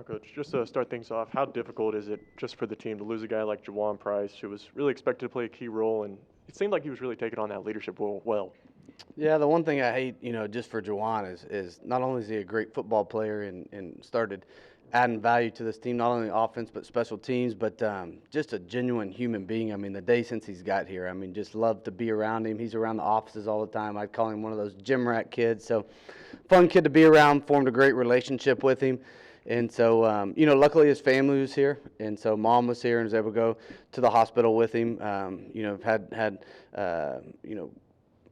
Coach, just to start things off, how difficult is it just for the team to lose a guy like Jawan Price, who was really expected to play a key role, and it seemed like he was really taking on that leadership role well? Yeah, the one thing I hate, just for Jawan is not only is he a great football player and started adding value to this team, not only offense but special teams, but just a genuine human being. I mean, the day since he's got here, I mean, just love to be around him. He's around the offices all the time. I'd call him one of those gym rat kids. So, fun kid to be around. Formed a great relationship with him. And so, luckily his family was here, and so mom was here and was able to go to the hospital with him. Had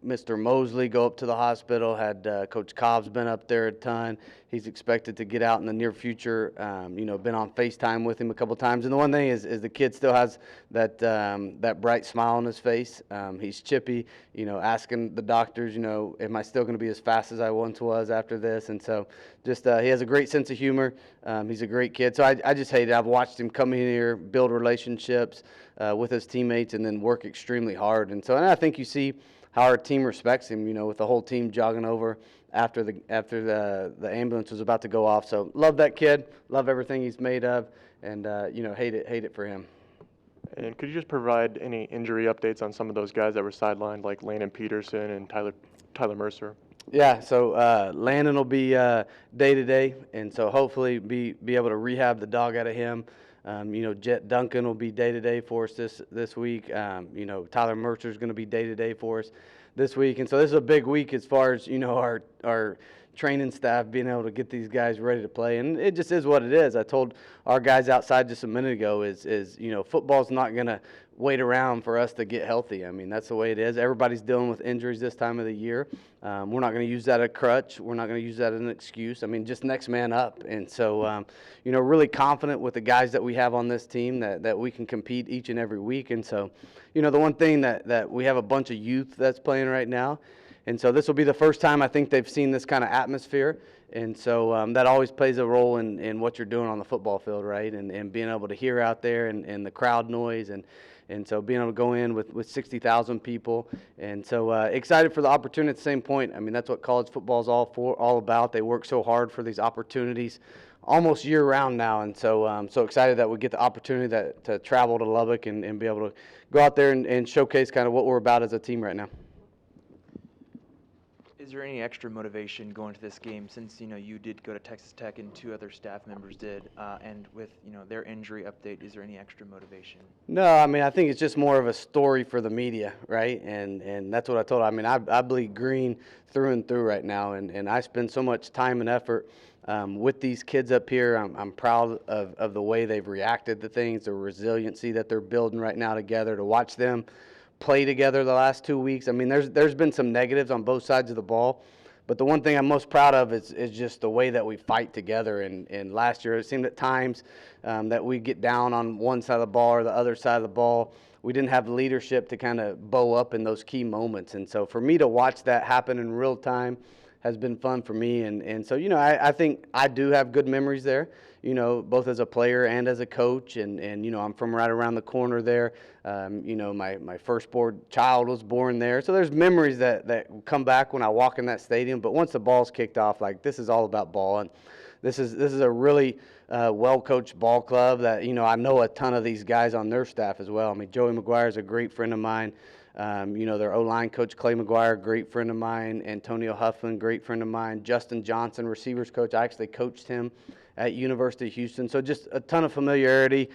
Mr. Mosley go up to the hospital. Had Coach Cobb's been up there a ton. He's expected to get out in the near future. Been on FaceTime with him a couple times. And the one thing is the kid still has that bright smile on his face. He's chippy. Asking the doctors, am I still going to be as fast as I once was after this? And so, just he has a great sense of humor. He's a great kid. So I just hate it. I've watched him come in here, build relationships with his teammates, and then work extremely hard. And I think you see how our team respects him, with the whole team jogging over after the ambulance was about to go off. So love that kid, love everything he's made of, and hate it for him. And could you just provide any injury updates on some of those guys that were sidelined, like Landon Peterson and Tyler Mercer? Yeah, so Landon will be day to day, and so hopefully be able to rehab the dog out of him. Jet Duncan will be day to day for us this week. Tyler Mercer is going to be day to day for us this week, and so this is a big week as far as our training staff being able to get these guys ready to play, and it just is what it is. I told our guys outside just a minute ago is football's not going to wait around for us to get healthy. I mean, that's the way it is. Everybody's dealing with injuries this time of the year. We're not going to use that as a crutch. We're not going to use that as an excuse. I mean, just next man up. And so, really confident with the guys that we have on this team that we can compete each and every week. And so, the one thing that we have a bunch of youth that's playing right now. And so this will be the first time I think they've seen this kind of atmosphere. And so that always plays a role in what you're doing on the football field, right? And being able to hear out there and the crowd noise and so being able to go in with 60,000 people. And so excited for the opportunity at the same point. I mean, that's what college football is all about. They work so hard for these opportunities almost year-round now. And so I'm so excited that we get the opportunity to travel to Lubbock and be able to go out there and showcase kind of what we're about as a team right now. Is there any extra motivation going to this game since you did go to Texas Tech and two other staff members did, and with their injury update, is there any extra motivation? No, I mean I think it's just more of a story for the media, right? And that's what I told. I mean I bleed green through and through right now, and I spend so much time and effort with these kids up here. I'm proud of the way they've reacted to things, the resiliency that they're building right now together. To watch them play together the last 2 weeks. I mean, there's been some negatives on both sides of the ball, but the one thing I'm most proud of is just the way that we fight together. And last year, it seemed at times that we get down on one side of the ball or the other side of the ball. We didn't have leadership to kind of bow up in those key moments. And so for me to watch that happen in real time has been fun for me. And so, I think I do have good memories there, both as a player and as a coach. And I'm from right around the corner there. My firstborn child was born there. So there's memories that come back when I walk in that stadium. But once the ball's kicked off, like this is all about ball. And this is a really well-coached ball club that, I know a ton of these guys on their staff as well. I mean, Joey McGuire is a great friend of mine. Their O-line coach, Clay McGuire, great friend of mine. Antonio Huffman, great friend of mine. Justin Johnson, receivers coach. I actually coached him at University of Houston. So just a ton of familiarity.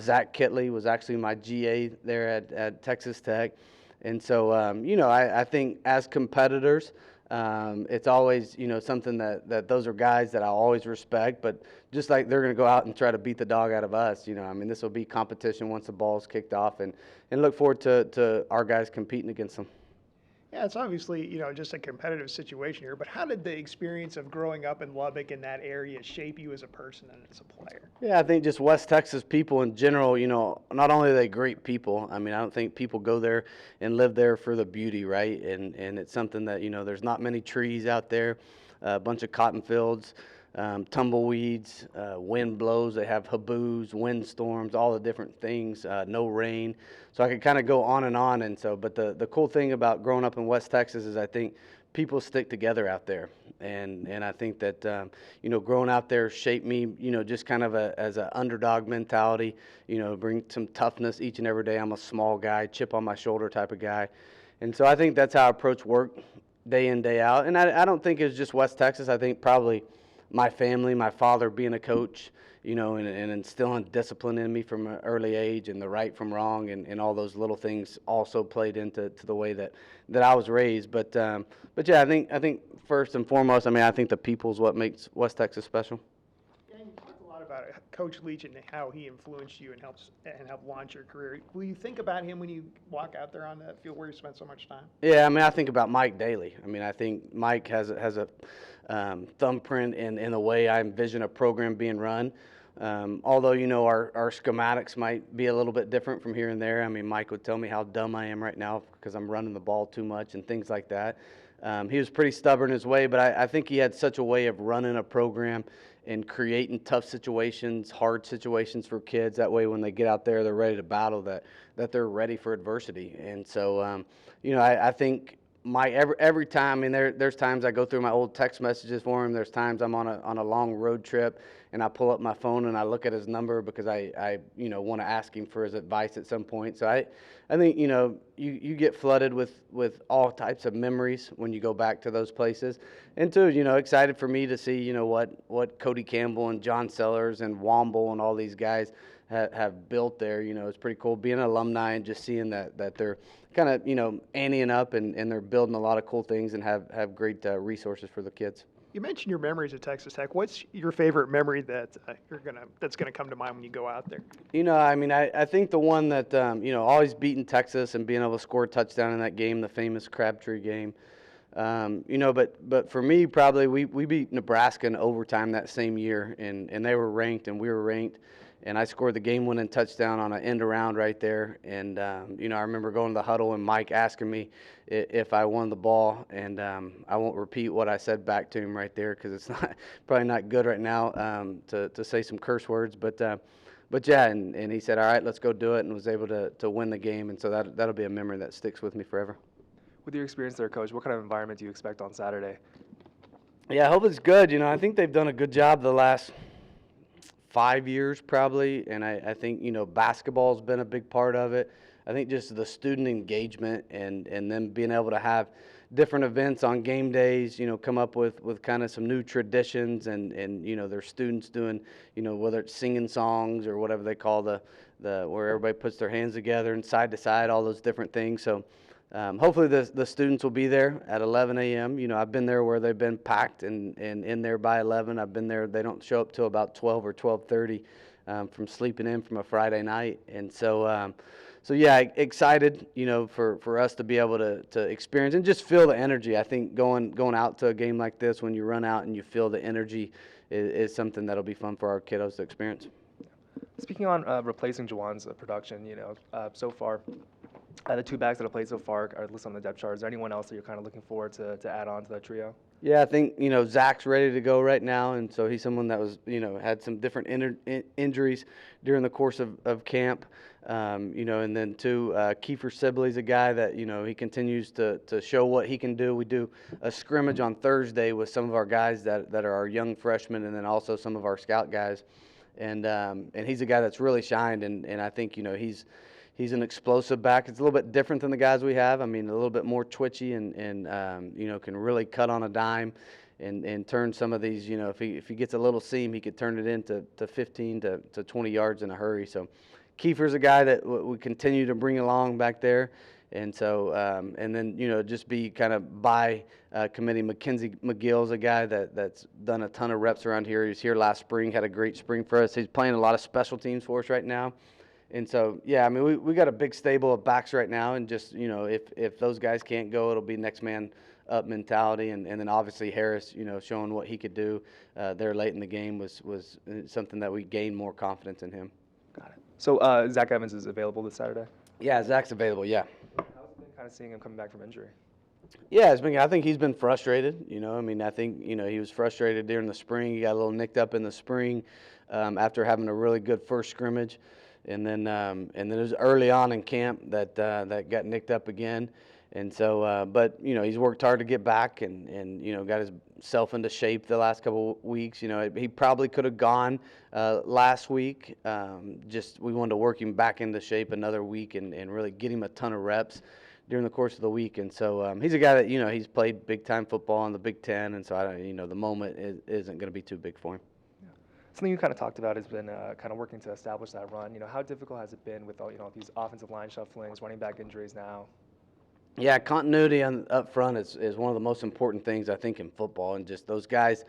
Zach Kitley was actually my GA there at Texas Tech. And so, I think as competitors, it's always, something that those are guys that I always respect, but just like they're going to go out and try to beat the dog out of us, this will be competition once the ball's kicked off, and look forward to our guys competing against them. Yeah, it's obviously, just a competitive situation here, but how did the experience of growing up in Lubbock in that area shape you as a person and as a player? Yeah, I think just West Texas people in general, not only are they great people, I mean, I don't think people go there and live there for the beauty, right? And it's something that, there's not many trees out there, a bunch of cotton fields, tumbleweeds, wind blows, they have haboos, windstorms, all the different things, no rain. So I could kind of go on and on. And so, but the cool thing about growing up in West Texas is I think people stick together out there. And I think that, growing out there shaped me, just kind of as an underdog mentality, bring some toughness each and every day. I'm a small guy, chip on my shoulder type of guy. And so I think that's how I approach work day in, day out. And I don't think it's just West Texas. I think probably my family, my father being a coach, and instilling discipline in me from an early age, and the right from wrong, and all those little things also played into the way that I was raised. But yeah, I think first and foremost, I think the people is what makes West Texas special. Yeah, you talked a lot about Coach Leach and how he influenced you and helped launch your career. Will you think about him when you walk out there on that field where you spent so much time? Yeah, I think about Mike daily. I think Mike has a thumbprint in the way I envision a program being run. Although, our schematics might be a little bit different from here and there. Mike would tell me how dumb I am right now because I'm running the ball too much and things like that. He was pretty stubborn his way, but I think he had such a way of running a program and creating tough situations, hard situations for kids. That way when they get out there, they're ready to battle, that they're ready for adversity. And so, I think Mike, every time, there's times I go through my old text messages for him. There's times I'm on a long road trip and I pull up my phone and I look at his number because I want to ask him for his advice at some point. So I think, you get flooded with all types of memories when you go back to those places. And too, excited for me to see, what Cody Campbell and John Sellers and Womble and all these guys have built there. It's pretty cool being an alumni and just seeing that they're kind of, anteing up and they're building a lot of cool things and have great resources for the kids. You mentioned your memories at Texas Tech. What's your favorite memory that's gonna come to mind when you go out there? I think the one that always beating Texas and being able to score a touchdown in that game, the famous Crabtree game. But for me, probably we beat Nebraska in overtime that same year, and they were ranked and we were ranked. And I scored the game-winning touchdown on an end around right there. And, I remember going to the huddle and Mike asking me if I won the ball. And I won't repeat what I said back to him right there because it's probably not good right now to say some curse words. But yeah, and he said, all right, let's go do it, and was able to win the game. And so that'll be a memory that sticks with me forever. With your experience there, Coach, what kind of environment do you expect on Saturday? Yeah, I hope it's good. I think they've done a good job the last 5 years probably, and I think basketball's been a big part of it. I think just the student engagement and them being able to have different events on game days, come up with kind of some new traditions and their students doing, whether it's singing songs or whatever they call the where everybody puts their hands together and side to side, all those different things. So hopefully the students will be there at 11 a.m. I've been there where they've been packed and in there by 11. I've been there. They don't show up till about 12 or 12:30 from sleeping in from a Friday night. And so yeah, excited, for us to be able to experience and just feel the energy. I think going out to a game like this, when you run out and you feel the energy is something that'll be fun for our kiddos to experience. Speaking on replacing Juwan's production, so far, the two backs that have played so far are listed on the depth chart. Is there anyone else that you're kind of looking forward to add on to that trio? Yeah, I think, Zach's ready to go right now, and so he's someone that was, had some different injuries during the course of camp. And then too, Kiefer Sibley's a guy that, he continues to show what he can do. We do a scrimmage on Thursday with some of our guys that are our young freshmen, and then also some of our scout guys. And he's a guy that's really shined, and I think, he's an explosive back. It's a little bit different than the guys we have. a little bit more twitchy and can really cut on a dime and turn some of these, if he gets a little seam, he could turn it into 15 to 20 yards in a hurry. So Kiefer's a guy that we continue to bring along back there. And so, and then, just be kind of by committee. Mackenzie McGill's a guy that's done a ton of reps around here. He was here last spring, had a great spring for us. He's playing a lot of special teams for us right now. And so, yeah, we got a big stable of backs right now, and just, if those guys can't go, it'll be next man up mentality. And then obviously Harris, showing what he could do there late in the game was something that we gained more confidence in him. Got it. So Zach Evans is available this Saturday? Yeah, Zach's available, yeah. How's it been kind of seeing him coming back from injury? Yeah, I think he's been frustrated. I think, he was frustrated during the spring. He got a little nicked up in the spring after having a really good first scrimmage. And then it was early on in camp that got nicked up again. And so, but he's worked hard to get back and got himself into shape the last couple of weeks. He probably could have gone last week. Just we wanted to work him back into shape another week and really get him a ton of reps during the course of the week. And so he's a guy that he's played big time football in the Big Ten, and so the moment isn't going to be too big for him. Something you kind of talked about has been kind of working to establish that run. How difficult has it been with all these offensive line shufflings, running back injuries now? Yeah, continuity up front is one of the most important things I think in football, and just those guys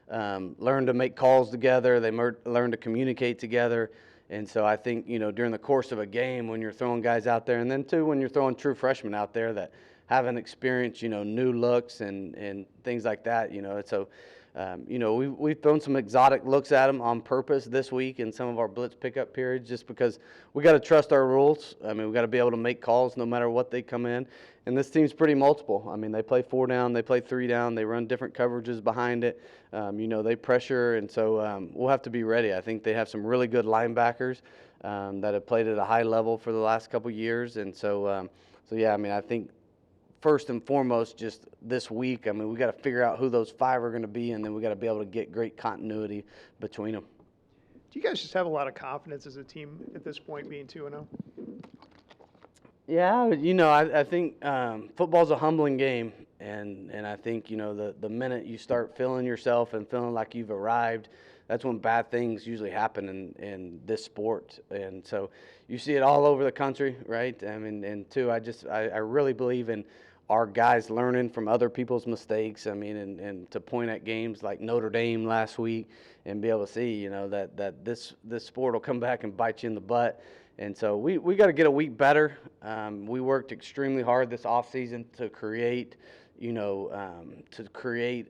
learn to make calls together. They learn to communicate together, and so I think during the course of a game when you're throwing guys out there, and then too when you're throwing true freshmen out there that haven't experienced new looks and things like that. So. We've thrown some exotic looks at them on purpose this week in some of our blitz pickup periods just because we got to trust our rules. I mean, we got to be able to make calls no matter what they come in. And this team's pretty multiple. I mean, they play 4 down, they play 3 down, they run different coverages behind it. They pressure, and so we'll have to be ready. I think they have some really good linebackers that have played at a high level for the last couple years. And so yeah, I mean, I think first and foremost, just this week, I mean, we got to figure out who those 5 are going to be, and then we got to be able to get great continuity between them. Do you guys just have a lot of confidence as a team at this point, being 2-0? Yeah, I think football's a humbling game, and I think the minute you start feeling yourself and feeling like you've arrived, that's when bad things usually happen in this sport. And so you see it all over the country, right? I mean, and two, I really believe in our guys learning from other people's mistakes. I mean, and to point at games like Notre Dame last week and be able to see, that this sport will come back and bite you in the butt. And so we got to get a week better. We worked extremely hard this offseason to create,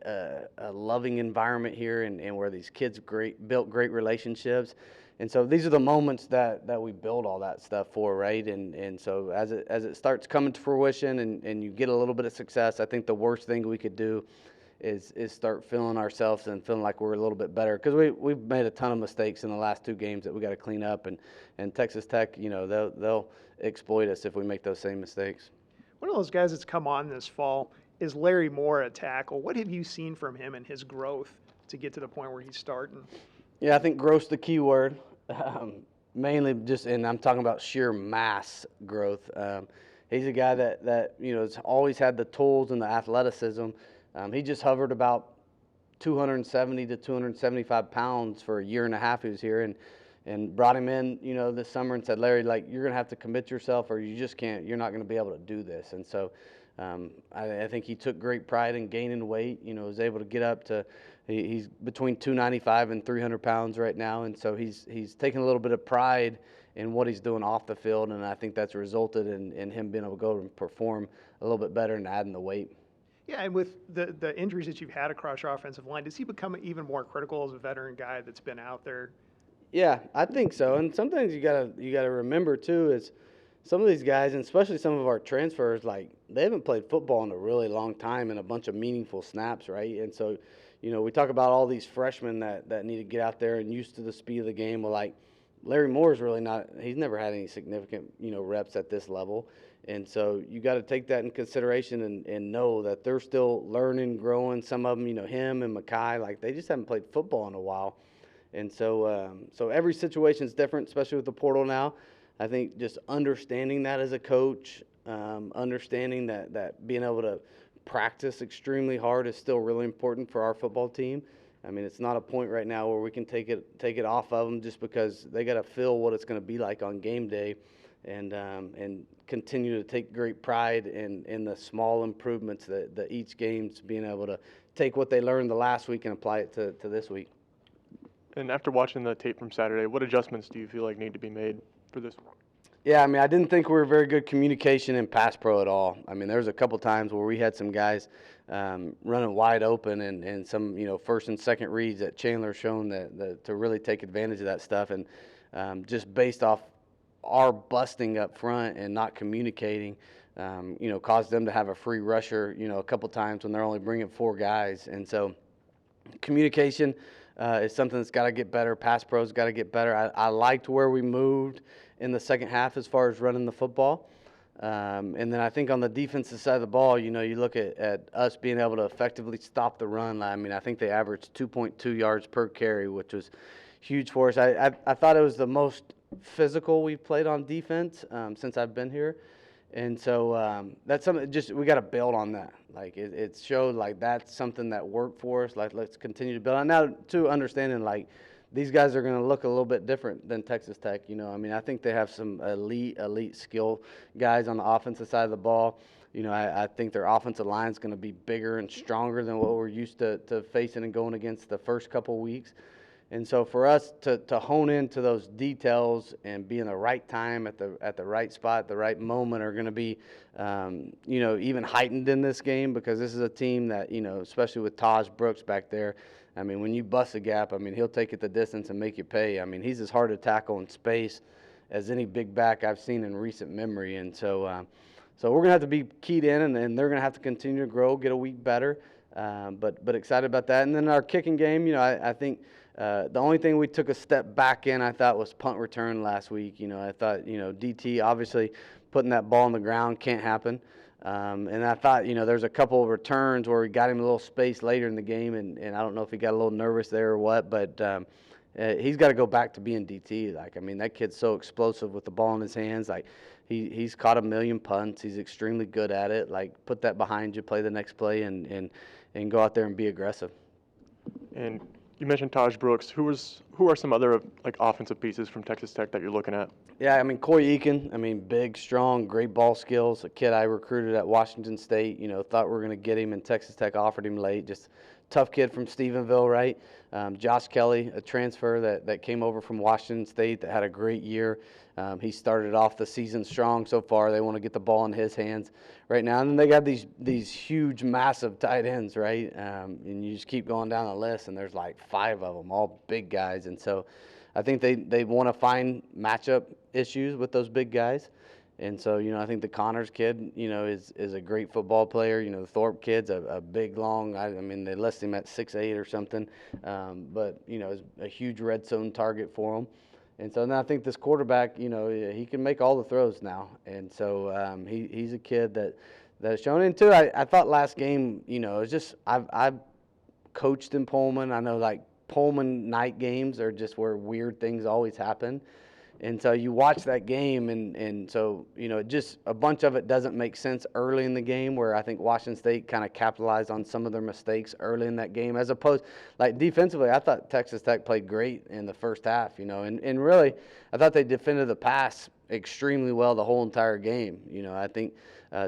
a loving environment here and where these kids built great relationships. And so these are the moments that we build all that stuff for, right? And so as it starts coming to fruition and you get a little bit of success, I think the worst thing we could do is start feeling ourselves and feeling like we're a little bit better, because we've made a ton of mistakes in the last 2 games that we got to clean up, and Texas Tech, they'll exploit us if we make those same mistakes. One of those guys that's come on this fall is Larry Moore at tackle. What have you seen from him and his growth to get to the point where he's starting? Yeah, I think growth's the key word. Mainly and I'm talking about sheer mass growth. He's a guy that has always had the tools and the athleticism. He just hovered about 270 to 275 pounds for a year and a half he was here, and brought him in, this summer and said, Larry, like, you're going to have to commit yourself or you're not going to be able to do this. And so I think he took great pride in gaining weight, was able to get up to, he's between 295 and 300 pounds right now. And so he's taken a little bit of pride in what he's doing off the field. And I think that's resulted in him being able to go and perform a little bit better and adding the weight. Yeah, and with the injuries that you've had across your offensive line, does he become even more critical as a veteran guy that's been out there? Yeah, I think so. And sometimes you gotta remember too is some of these guys, and especially some of our transfers, like they haven't played football in a really long time and a bunch of meaningful snaps, right? And so, we talk about all these freshmen that need to get out there and used to the speed of the game. Well, like Larry Moore's really not. He's never had any significant reps at this level. And so you got to take that in consideration and know that they're still learning, growing. Some of them, him and Makai, like they just haven't played football in a while. And so every situation is different, especially with the portal now. I think just understanding that as a coach, understanding that being able to practice extremely hard is still really important for our football team. I mean, it's not a point right now where we can take it off of them just because they got to feel what it's going to be like on game day, and continue to take great pride in the small improvements that each game's being able to take what they learned the last week and apply it to this week. And after watching the tape from Saturday, what adjustments do you feel like need to be made for this one? Yeah, I mean, I didn't think we were very good communication in pass pro at all. I mean, there was a couple times where we had some guys running wide open and some, first and second reads that Chandler shown that to really take advantage of that stuff. And just based off our busting up front and not communicating, caused them to have a free rusher, a couple times when they're only bringing 4 guys. And so communication is something that's got to get better. Pass pro's got to get better. I liked where we moved in the second half as far as running the football. And then I think on the defensive side of the ball, you look at us being able to effectively stop the run. I mean, I think they averaged 2.2 yards per carry, which was huge for us. I thought it was the most physical we've played on defense since I've been here. And so that's something we got to build on that. Like it showed like that's something that worked for us. Like let's continue to build on. Now, too, understanding like these guys are going to look a little bit different than Texas Tech. I mean, I think they have some elite skill guys on the offensive side of the ball. I think their offensive line is going to be bigger and stronger than what we're used to facing and going against the first couple of weeks. And so for us to hone into those details and be in the right time at the right spot, the right moment are going to be, even heightened in this game, because this is a team that, especially with Taj Brooks back there, I mean, when you bust a gap, I mean, he'll take it the distance and make you pay. I mean, he's as hard to tackle in space as any big back I've seen in recent memory. And so we're going to have to be keyed in, and they're going to have to continue to grow, get a week better. But excited about that. And then our kicking game, I think the only thing we took a step back in, I thought, was punt return last week. I thought, DT, obviously putting that ball on the ground can't happen. And I thought, there's a couple of returns where we got him a little space later in the game, and I don't know if he got a little nervous there or what, but he's got to go back to being DT. Like, I mean, that kid's so explosive with the ball in his hands. Like, he's caught a million punts. He's extremely good at it. Like, put that behind you, play the next play, and go out there and be aggressive. And you mentioned Taj Brooks. Who are some other like offensive pieces from Texas Tech that you're looking at? Yeah, I mean, Coy Eakin, I mean, big, strong, great ball skills. A kid I recruited at Washington State, thought we were going to get him, and Texas Tech offered him late. Just tough kid from Stephenville, right? Josh Kelly, a transfer that came over from Washington State that had a great year. He started off the season strong so far. They want to get the ball in his hands right now. And then they got these huge, massive tight ends, right? And you just keep going down the list, and there's like 5 of them, all big guys. And so I think they want to find matchup issues with those big guys. And so, I think the Connors kid, is a great football player. The Thorpe kid's a big, long, I mean, they list him at 6'8" or something. But, is a huge red zone target for him. And so now I think this quarterback, he can make all the throws now. And so he's a kid that's shown. And too, I thought last game, it's just I've coached in Pullman. I know, like, Pullman night games are just where weird things always happen. And so you watch that game, and so, just a bunch of it doesn't make sense early in the game, where I think Washington State kind of capitalized on some of their mistakes early in that game, as opposed, like, defensively, I thought Texas Tech played great in the first half, and really, I thought they defended the pass extremely well the whole entire game. I think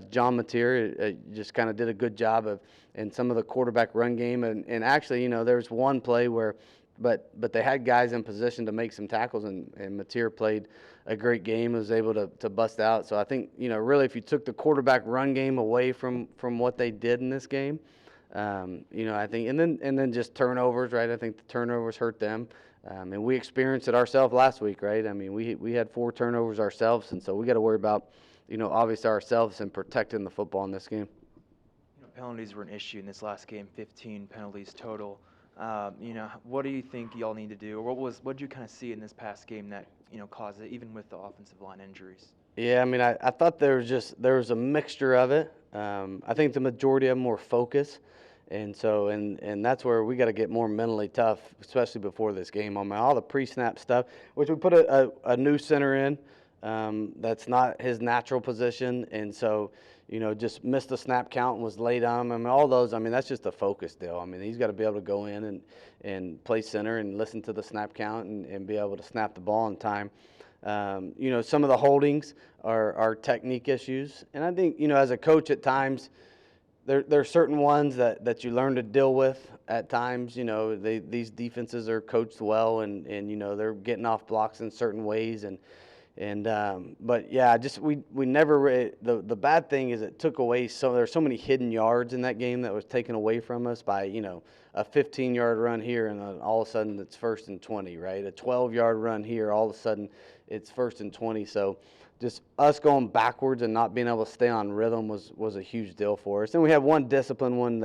John Mateer just kind of did a good job in some of the quarterback run game, and actually, there was one play where But they had guys in position to make some tackles, and Mateer played a great game, was able to bust out. So I think, really, if you took the quarterback run game away from what they did in this game, I think, and then just turnovers, right? I think the turnovers hurt them. And we experienced it ourselves last week, right? I mean, we had 4 turnovers ourselves, and so we got to worry about, obviously ourselves and protecting the football in this game. Penalties were an issue in this last game, 15 penalties total. What do you think y'all need to do, or what did you kind of see in this past game that caused it, even with the offensive line injuries? Yeah, I mean, I thought there was a mixture of it. I think the majority of them were focus, and so and that's where we got to get more mentally tough, especially before this game. I mean, all the pre-snap stuff, which we put a new center in, that's not his natural position, and so. Just missed the snap count and was late on him. I mean, all those, I mean, that's just a focus deal. I mean, he's got to be able to go in and play center and listen to the snap count and be able to snap the ball in time. Some of the holdings are technique issues. And I think, as a coach at times, there are certain ones that you learn to deal with at times. These defenses are coached well, and they're getting off blocks in certain ways. But yeah, we never the bad thing is it took away there's so many hidden yards in that game that was taken away from us by a 15-yard run here, and then all of a sudden it's 1st and 20, right? A 12-yard run here, all of a sudden it's 1st and 20. So just us going backwards and not being able to stay on rhythm was a huge deal for us. And we have one discipline one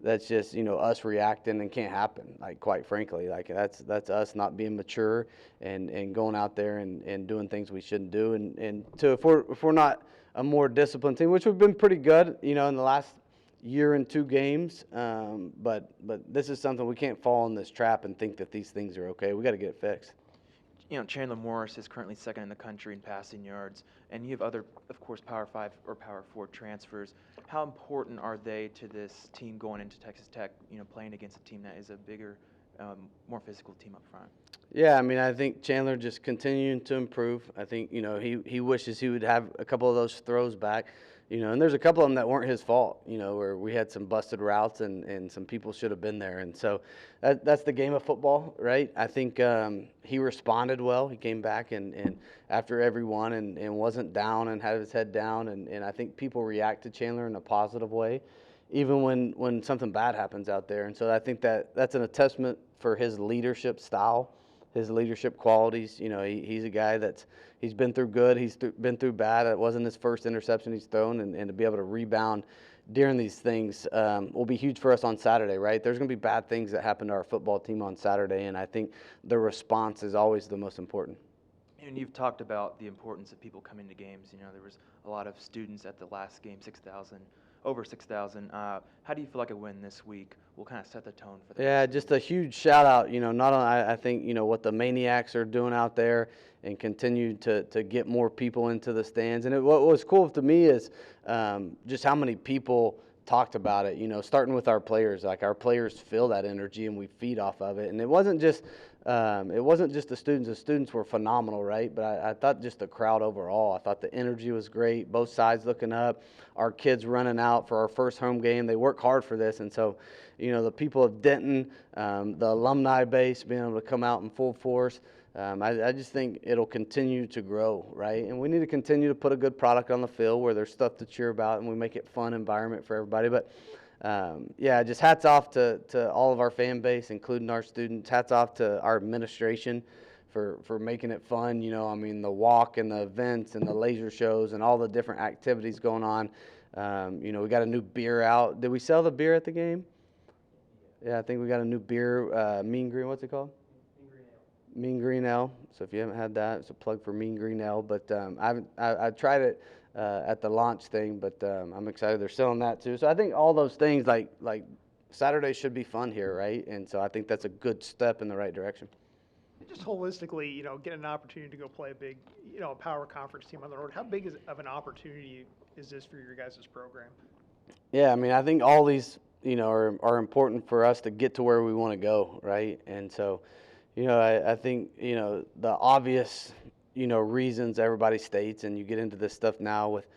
that's just, us reacting and can't happen, like, quite frankly. Like, that's us not being mature and going out there and doing things we shouldn't do. And so if we're not a more disciplined team, which we've been pretty good, in the last year and 2 games, but this is something we can't fall in this trap and think that these things are okay. We got to get it fixed. Chandler Morris is currently second in the country in passing yards, and you have other, of course, Power 5 or Power 4 transfers. How important are they to this team going into Texas Tech, playing against a team that is a bigger, more physical team up front? Yeah, I mean, I think Chandler just continuing to improve. I think, he wishes he would have a couple of those throws back, and there's a couple of them that weren't his fault, where we had some busted routes and some people should have been there. And so that's the game of football, right? I think he responded well. He came back and after every one and wasn't down and had his head down. And I think people react to Chandler in a positive way, even when something bad happens out there. And so I think that's an testament for his leadership style, his leadership qualities. He's a guy he's been through good, been through bad. It wasn't his first interception he's thrown, and to be able to rebound during these things will be huge for us on Saturday, right? There's going to be bad things that happen to our football team on Saturday, and I think the response is always the most important. And you've talked about the importance of people coming to games. There was a lot of students at the last game, over 6,000. How do you feel like a win this week will kind of set the tone for the Yeah, just a huge shout out. Not only I think what the Maniacs are doing out there and continue to get more people into the stands. And what was cool to me is just how many people talked about it. Starting with our players. Like, our players feel that energy and we feed off of it. And it wasn't just the students. The students were phenomenal, right? But I thought just the crowd overall. I thought the energy was great. Both sides looking up. Our kids running out for our first home game. They work hard for this, and so the people of Denton, the alumni base being able to come out in full force. I just think it'll continue to grow, right? And we need to continue to put a good product on the field where there's stuff to cheer about and we make it a fun environment for everybody. But yeah, just hats off to all of our fan base, including our students. Hats off to our administration for making it fun. The walk and the events and the laser shows and all the different activities going on. We got a new beer out. Did we sell the beer at the game? Yeah, I think we got a new beer, Mean Green. What's it called? Mean Green Ale. So if you haven't had that, it's a plug for Mean Green Ale. But I tried it at the launch thing, but I'm excited they're selling that too. So I think all those things, like Saturday should be fun here, right? And so I think that's a good step in the right direction. Just holistically, get an opportunity to go play a big, a power conference team on the road. How big of an opportunity is this for your guys' program? Yeah, I mean, I think all these, are important for us to get to where we want to go, right? And so, I think, the obvious, reasons everybody states, and you get into this stuff now with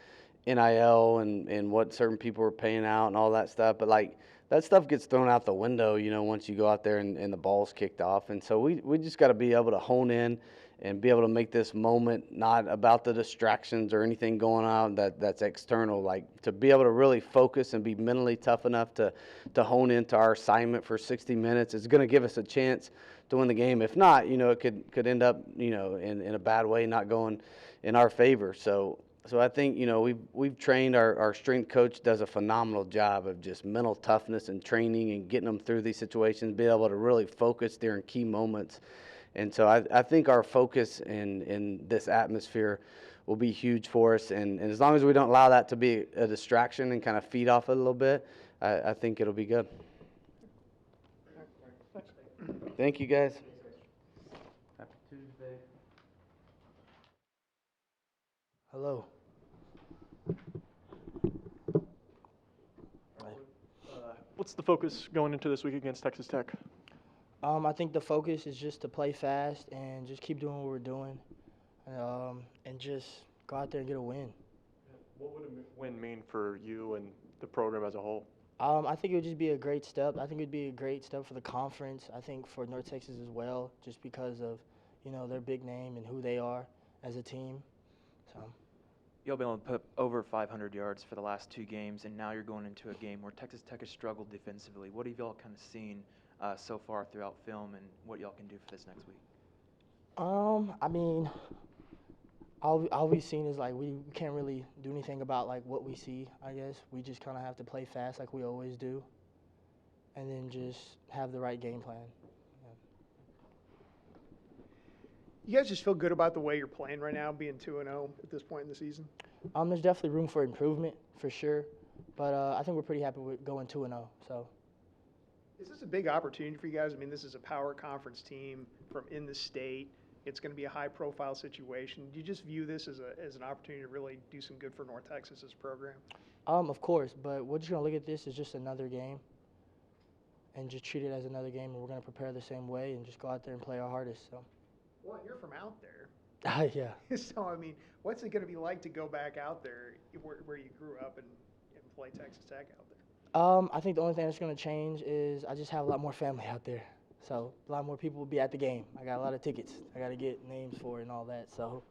NIL and what certain people are paying out and all that stuff, but like that stuff gets thrown out the window, once you go out there and the ball's kicked off. And so we just got to be able to hone in and be able to make this moment not about the distractions or anything going on that's external, like to be able to really focus and be mentally tough enough to hone into our assignment for 60 minutes is going to give us a chance to win the game. If not, it could end up, in a bad way, not going in our favor. So I think, we've trained our strength coach does a phenomenal job of just mental toughness and training and getting them through these situations, be able to really focus during key moments. And so I think our focus in this atmosphere will be huge for us. And as long as we don't allow that to be a distraction and kind of feed off it a little bit, I think it'll be good. Thank you, guys. Happy Tuesday. Hello. What's the focus going into this week against Texas Tech? I think the focus is just to play fast and just keep doing what we're doing, and just go out there and get a win. What would a win mean for you and the program as a whole? I think it would just be a great step. I think it would be a great step for the conference. I think for North Texas as well, just because of their big name and who they are as a team. So. Y'all been able to put over 500 yards for the last 2 games, and now you're going into a game where Texas Tech has struggled defensively. What have y'all kind of seen so far throughout film, and what y'all can do for this next week? I mean, all we've seen is like we can't really do anything about like what we see. I guess we just kind of have to play fast like we always do, and then just have the right game plan. You guys just feel good about the way you're playing right now, being 2-0 at this point in the season? There's definitely room for improvement for sure, but I think we're pretty happy with going 2-0. So. Is this a big opportunity for you guys? I mean, this is a power conference team from in the state. It's going to be a high-profile situation. Do you just view this as an opportunity to really do some good for North Texas's program? Of course, but we're just going to look at this as just another game and just treat it as another game, and we're going to prepare the same way and just go out there and play our hardest. So. Well, you're from out there. Yeah. So, I mean, what's it going to be like to go back out there where you grew up and play Texas Tech out there? I think the only thing that's going to change is I just have a lot more family out there. So a lot more people will be at the game. I got a lot of tickets. I got to get names for it and all that. So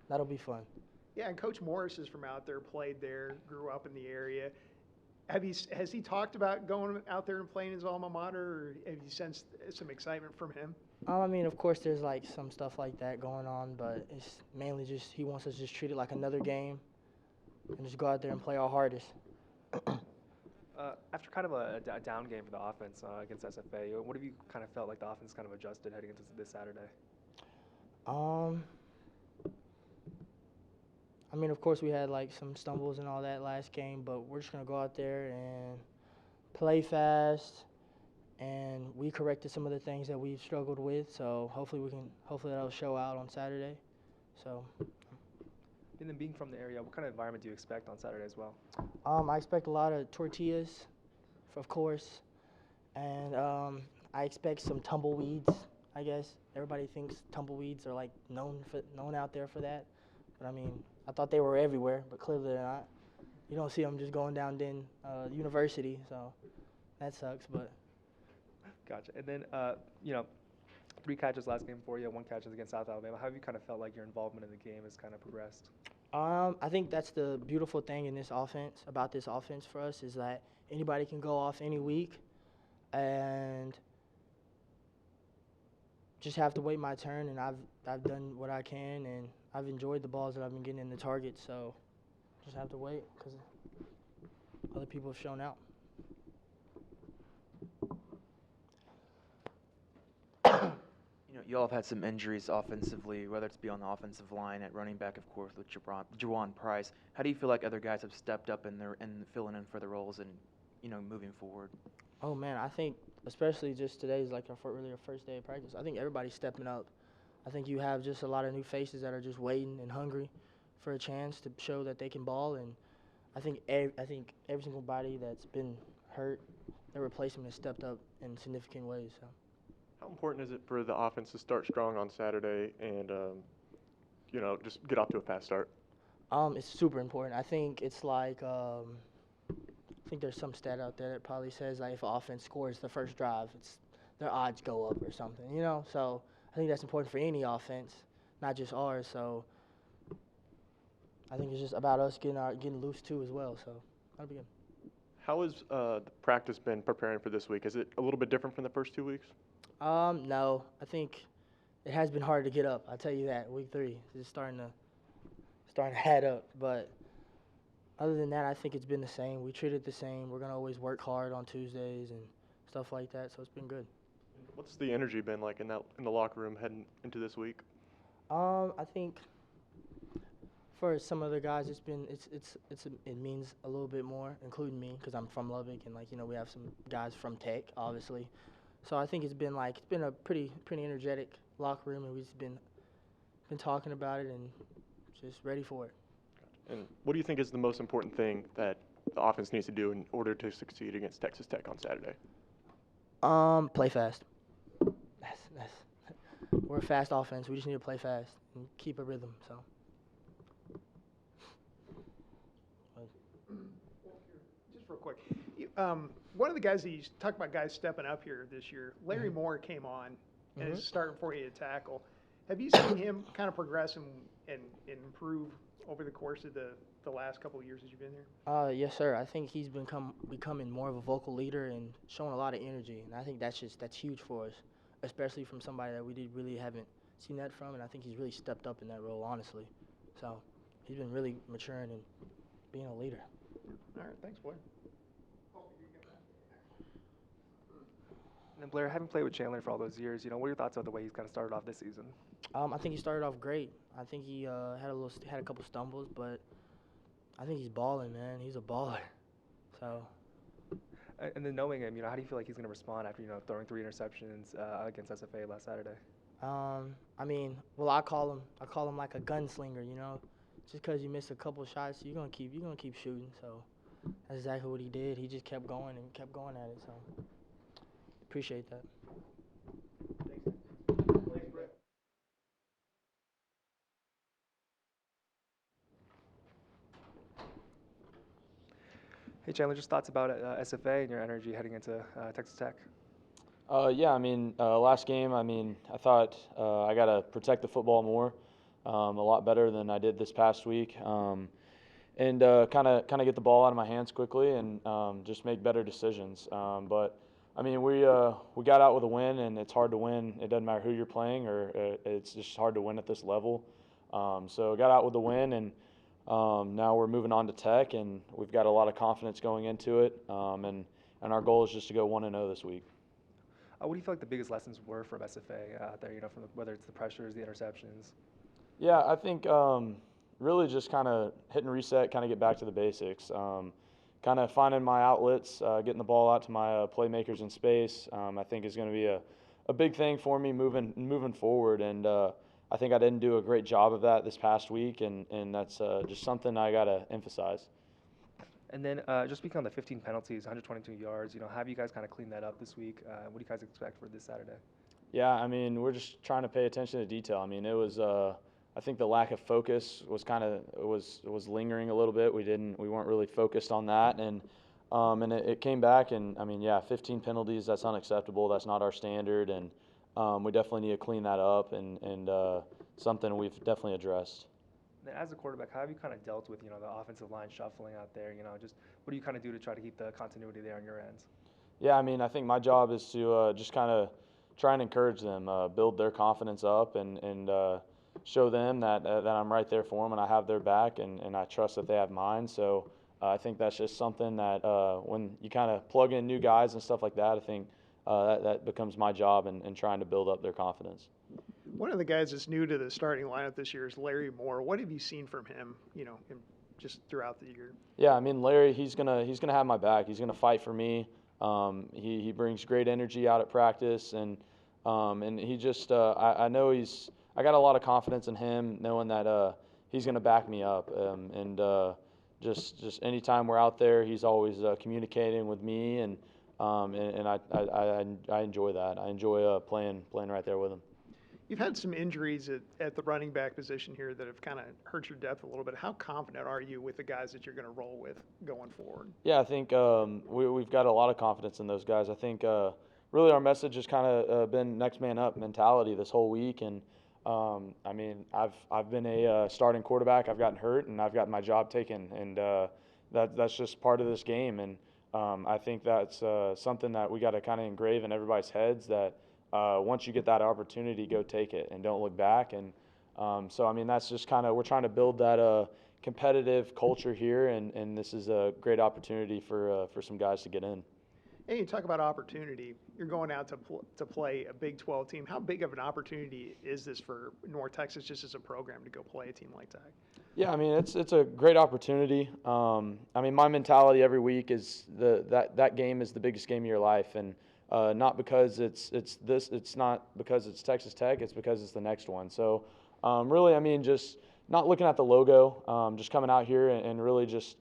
that'll be fun. Yeah, and Coach Morris is from out there, played there, grew up in the area. Has he talked about going out there and playing his alma mater, or have you sensed some excitement from him? I mean, of course, there's like some stuff like that going on, but it's mainly just he wants us to just treat it like another game and just go out there and play our hardest. After kind of a down game for the offense against SFA, what have you kind of felt like the offense kind of adjusted heading into this Saturday? I mean, of course, we had like some stumbles and all that last game, but we're just gonna go out there and play fast. And we corrected some of the things that we've struggled with, so hopefully that'll show out on Saturday. So. And then being from the area, what kind of environment do you expect on Saturday as well? I expect a lot of tortillas, of course, and I expect some tumbleweeds. I guess everybody thinks tumbleweeds are like known out there for that, but I mean, I thought they were everywhere, but clearly they're not. You don't see them just going down University, so that sucks. But. Gotcha. And then, 3 catches last game for you, 1 catch against South Alabama. How have you kind of felt like your involvement in the game has kind of progressed? I think that's the beautiful thing in this offense, about this offense for us, is that anybody can go off any week and just have to wait my turn, and I've done what I can, and I've enjoyed the balls that I've been getting in the target, so just have to wait because other people have shown out. You all have had some injuries offensively, whether it's be on the offensive line, at running back, of course, with Juwan Price. How do you feel like other guys have stepped up and filling in for the roles and, moving forward? Oh, man, I think especially just today's like our first day of practice. I think everybody's stepping up. I think you have just a lot of new faces that are just waiting and hungry for a chance to show that they can ball. And I think every single body that's been hurt, their replacement has stepped up in significant ways. So. How important is it for the offense to start strong on Saturday and, just get off to a fast start? It's super important. I think it's like I think there's some stat out there that probably says like if an offense scores the first drive, their odds go up or something, So I think that's important for any offense, not just ours. So I think it's just about us getting loose too as well. So that'll be good. How has the practice been preparing for this week? Is it a little bit different from the first 2 weeks? No. I think it has been hard to get up. I'll tell you that. Week 3 is starting to head up. But other than that, I think it's been the same. We treat it the same. We're gonna always work hard on Tuesdays and stuff like that. So it's been good. What's the energy been like in the locker room heading into this week? I think for some of the guys, it means a little bit more, including me, because I'm from Lubbock, and we have some guys from Tech, obviously. So I think it's been a pretty energetic locker room, and we've just been talking about it and just ready for it. And what do you think is the most important thing that the offense needs to do in order to succeed against Texas Tech on Saturday? Play fast. We're a fast offense. We just need to play fast and keep a rhythm. So. Just real quick, one of the guys that you talked about, guys stepping up here this year, Larry Moore came on and is starting for you to tackle. Have you seen him kind of progress and improve over the course of the last couple of years that you've been here? Yes, sir. I think he's becoming more of a vocal leader and showing a lot of energy, and I think that's huge for us, especially from somebody that we really haven't seen that from, and I think he's really stepped up in that role, honestly. So he's been really maturing and being a leader. All right, thanks, boy. And then Blair, having played with Chandler for all those years, what are your thoughts on the way he's kind of started off this season? I think he started off great. I think he had a couple stumbles, but I think he's balling, man. He's a baller. So And then knowing him, how do you feel like he's going to respond after throwing 3 interceptions against SFA last Saturday? I mean, well, I call him like a gunslinger, Just because you miss a couple shots, you're gonna keep shooting. So that's exactly what he did. He just kept going and kept going at it. So appreciate that. Hey Chandler, just thoughts about SFA and your energy heading into Texas Tech. Yeah, last game, I thought I got to protect the football more, a lot better than I did this past week, and kind of get the ball out of my hands quickly and just make better decisions. But we got out with a win, and it's hard to win. It doesn't matter who you're playing, or it's just hard to win at this level. So got out with a win, and now we're moving on to Tech, and we've got a lot of confidence going into it, and our goal is just to go 1-0 this week. What do you feel like the biggest lessons were from SFA out there, from whether it's the pressures, the interceptions? Yeah, I think really just kind of hit and reset, kind of get back to the basics. Kind of finding my outlets, getting the ball out to my playmakers in space, I think is going to be a big thing for me moving forward. And I think I didn't do a great job of that this past week, and that's just something I got to emphasize. And then just speaking on the 15 penalties, 122 yards, have you guys kind of cleaned that up this week? What do you guys expect for this Saturday? Yeah, we're just trying to pay attention to detail. It was I think the lack of focus was was lingering a little bit. We weren't really focused on that, and it came back, and 15 penalties, that's unacceptable. That's not our standard, and we definitely need to clean that up, and something we've definitely addressed. Then as a quarterback, how have you kind of dealt with, the offensive line shuffling out there? Just what do you kind of do to try to keep the continuity there on your ends? Yeah, I think my job is to just kind of try and encourage them, build their confidence up, and show them that I'm right there for them and I have their back, and I trust that they have mine. So I think that's just something that when you kind of plug in new guys and stuff like that, I think that becomes my job in trying to build up their confidence. One of the guys that's new to the starting lineup this year is Larry Moore. What have you seen from him, just throughout the year? Yeah, Larry, he's gonna have my back. He's gonna fight for me. He brings great energy out at practice, and he just I know I got a lot of confidence in him, knowing that he's gonna back me up. Just anytime we're out there, he's always communicating with me, and I enjoy that. I enjoy playing right there with him. You've had some injuries at the running back position here that have kind of hurt your depth a little bit. How confident are you with the guys that you're going to roll with going forward? Yeah, I think we've got a lot of confidence in those guys. I think really our message has kind of been next man up mentality this whole week. And I've been a starting quarterback. I've gotten hurt, and I've gotten my job taken, and that's just part of this game. And I think that's something that we got to kind of engrave in everybody's heads, that once you get that opportunity, go take it and don't look back. And so that's just kind of, we're trying to build that competitive culture here, and this is a great opportunity for some guys to get in. Hey, you talk about opportunity. You're going out to play a Big 12 team. How big of an opportunity is this for North Texas, just as a program, to go play a team like that? Yeah, it's a great opportunity. My mentality every week is that game is the biggest game of your life, and not because it's not because it's Texas Tech. It's because it's the next one. So really, just not looking at the logo, just coming out here and really just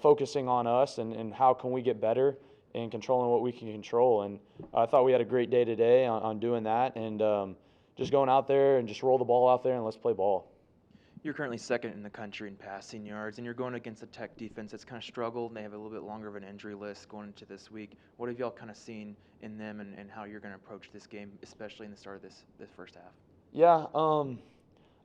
focusing on us and how can we get better and controlling what we can control. And I thought we had a great day today on doing that, and just going out there and just roll the ball out there and let's play ball. You're currently second in the country in passing yards, and you're going against a Tech defense that's kind of struggled, and they have a little bit longer of an injury list going into this week. What have y'all kind of seen in them, and how you're going to approach this game, especially in the start of this first half? Yeah,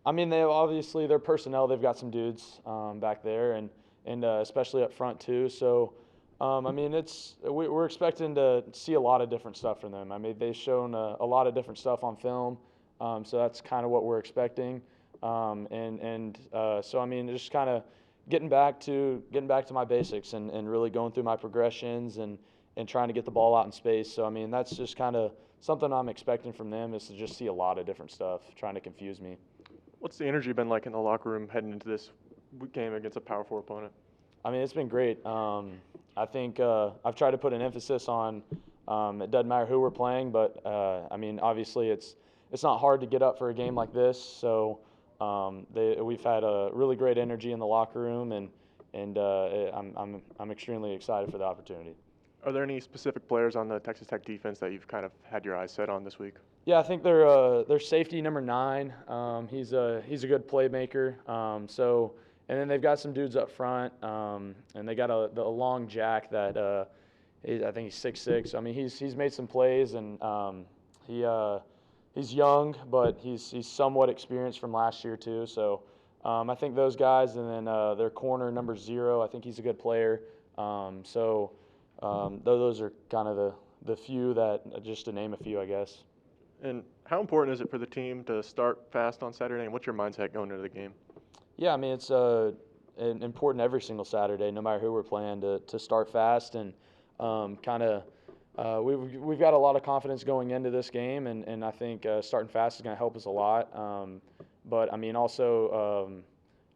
they have obviously their personnel. They've got some dudes back there, and especially up front too. So, we're expecting to see a lot of different stuff from them. They've shown a lot of different stuff on film, so that's kind of what we're expecting. So just kind of getting back to my basics and really going through my progressions and and trying to get the ball out in space. So I mean, that's just kind of something I'm expecting from them, is to just see a lot of different stuff, trying to confuse me. What's the energy been like in the locker room heading into this game against a Power 4 opponent? I mean, it's been great. I think I've tried to put an emphasis on it doesn't matter who we're playing, but I mean, obviously it's not hard to get up for a game like this. So we've had a really great energy in the locker room, and I'm extremely excited for the opportunity. Are there any specific players on the Texas Tech defense that you've kind of had your eyes set on this week? Yeah, I think their safety number 9. He's a good playmaker. And then they've got some dudes up front, and they got a long jack that I think he's 6'6". I mean, he's made some plays, and he's young, but he's somewhat experienced from last year too. So I think those guys, and then their corner number 0, I think he's a good player. Those are kind of the few that, just to name a few, I guess. And how important is it for the team to start fast on Saturday, and what's your mindset going into the game? Yeah, I mean, it's important every single Saturday, no matter who we're playing, to start fast, and we've got a lot of confidence going into this game, and I think starting fast is going to help us a lot. But I mean, also,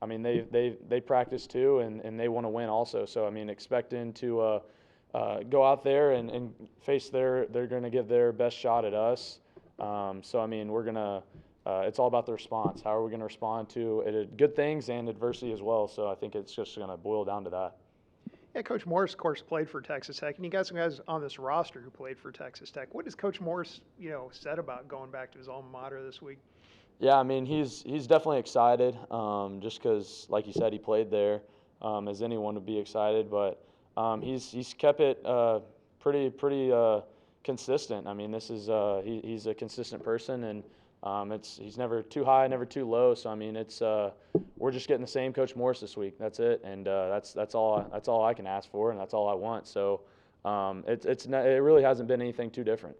I mean, they practice too, and they want to win also. So I mean, expecting to go out there and face they're going to give their best shot at us. So I mean, we're gonna. It's all about the response. How are we going to respond to good things and adversity as well? So I think it's just going to boil down to that. Yeah, Coach Morris, of course, played for Texas Tech, and you got some guys on this roster who played for Texas Tech. What has Coach Morris, said about going back to his alma mater this week? Yeah, I mean, he's definitely excited, just because, like you said, he played there, as anyone would be excited. But he's kept it pretty consistent. I mean, this is he's a consistent person, and he's never too high, never too low. So I mean, we're just getting the same Coach Morris this week. That's it, and that's all I can ask for, and that's all I want. So it really hasn't been anything too different.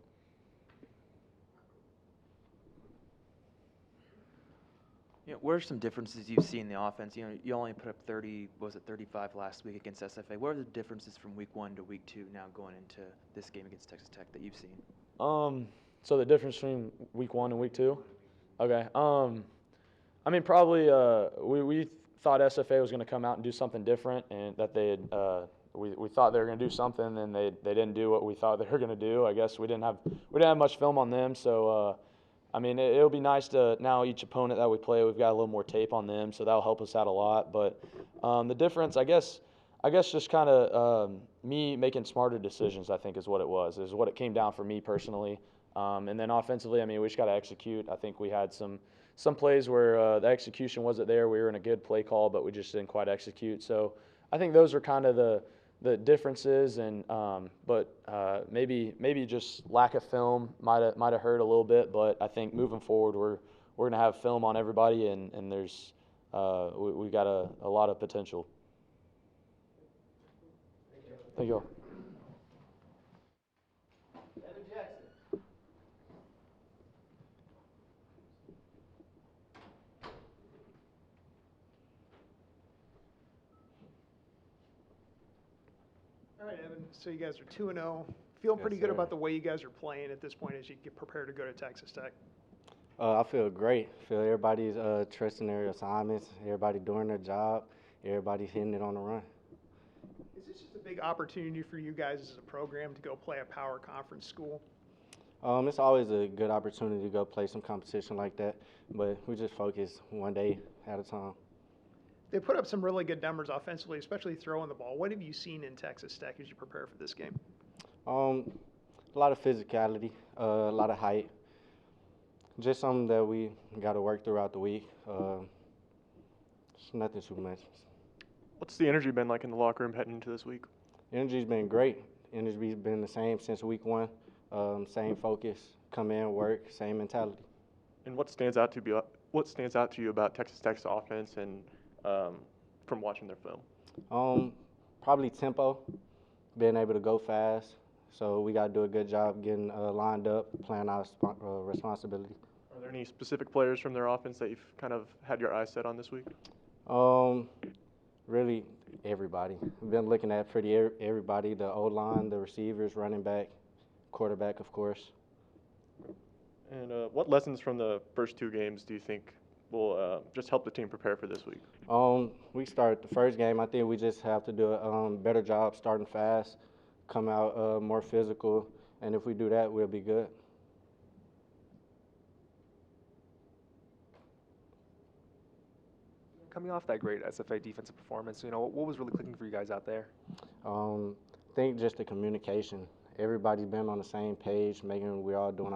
What are some differences you've seen in the offense? You only put up 35 last week against SFA. What are the differences from week 1 to week 2 now going into this game against Texas Tech that you've seen? So the difference between week 1 and week 2? Okay. I mean, probably we thought SFA was going to come out and do something different, and that they had. We thought they were going to do something, and they didn't do what we thought they were going to do. I guess we didn't have much film on them, so. I mean, it'll be nice to now each opponent that we play, we've got a little more tape on them, so that'll help us out a lot. But the difference, I guess, just kind of me making smarter decisions, I think, is what it came down for me personally. And then offensively, I mean, we just got to execute. I think we had some plays where the execution wasn't there. We were in a good play call, but we just didn't quite execute. So I think those are kind of the differences, and but maybe just lack of film might have hurt a little bit. But I think moving forward, we're gonna have film on everybody, and there's we've got a lot of potential. Thank you. All right, Evan. So you guys are 2-0. Feeling pretty good about the way you guys are playing at this point as you get prepared to go to Texas Tech. I feel great. I feel everybody's trusting their assignments, everybody doing their job, everybody's hitting it on the run. Is this just a big opportunity for you guys as a program to go play a power conference school? It's always a good opportunity to go play some competition like that, but we just focus one day at a time. They put up some really good numbers offensively, especially throwing the ball. What have you seen in Texas Tech as you prepare for this game? A lot of physicality, a lot of height. Just something that we got to work throughout the week. It's nothing too much. What's the energy been like in the locker room heading into this week? Energy's been great. Energy's been the same since week 1. Same focus, come in, work, same mentality. And what stands out to you about Texas Tech's offense and from watching their film? Probably tempo, being able to go fast. So we got to do a good job getting lined up, playing our responsibility. Are there any specific players from their offense that you've kind of had your eyes set on this week? Really, everybody. We've been looking at everybody, the O-line, the receivers, running back, quarterback, of course. And what lessons from the first two games do you think will just help the team prepare for this week? We started the first game. I think we just have to do a better job starting fast, come out more physical, and if we do that, we'll be good. Coming off that great SFA defensive performance, what was really clicking for you guys out there? I think just the communication. Everybody's been on the same page, making we're all doing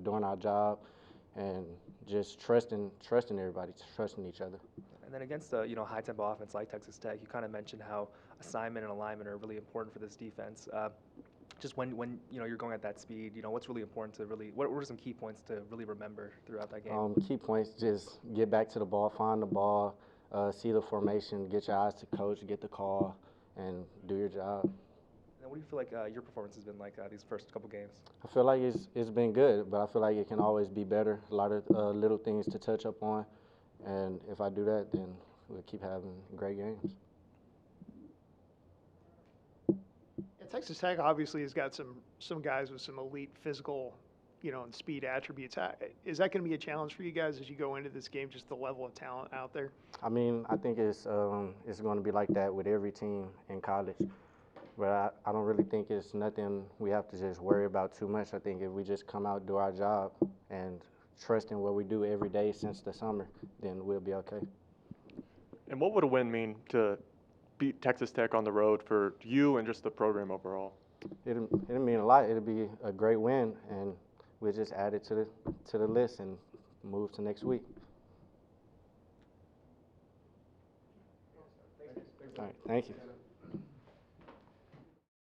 doing our job, and just trusting everybody, trusting each other. And then against a high tempo offense like Texas Tech, you kind of mentioned how assignment and alignment are really important for this defense. Just when you're going at that speed, what's really important to really what were some key points to really remember throughout that game? Key points: just get back to the ball, find the ball, see the formation, get your eyes to coach, get the call, and do your job. And what do you feel like your performance has been like these first couple games? I feel like it's been good, but I feel like it can always be better. A lot of little things to touch up on, and if I do that, then we'll keep having great games. Texas Tech obviously has got some guys with some elite physical, and speed attributes. Is that going to be a challenge for you guys as you go into this game, just the level of talent out there? I mean, I think it's going to be like that with every team in college. But I don't really think it's nothing we have to just worry about too much. I think if we just come out, do our job, and trust in what we do every day since the summer, then we'll be okay. And what would a win mean to beat Texas Tech on the road for you and just the program overall? It'll mean a lot. It'll be a great win, and we'll just add it to the list and move to next week. All right, thank you.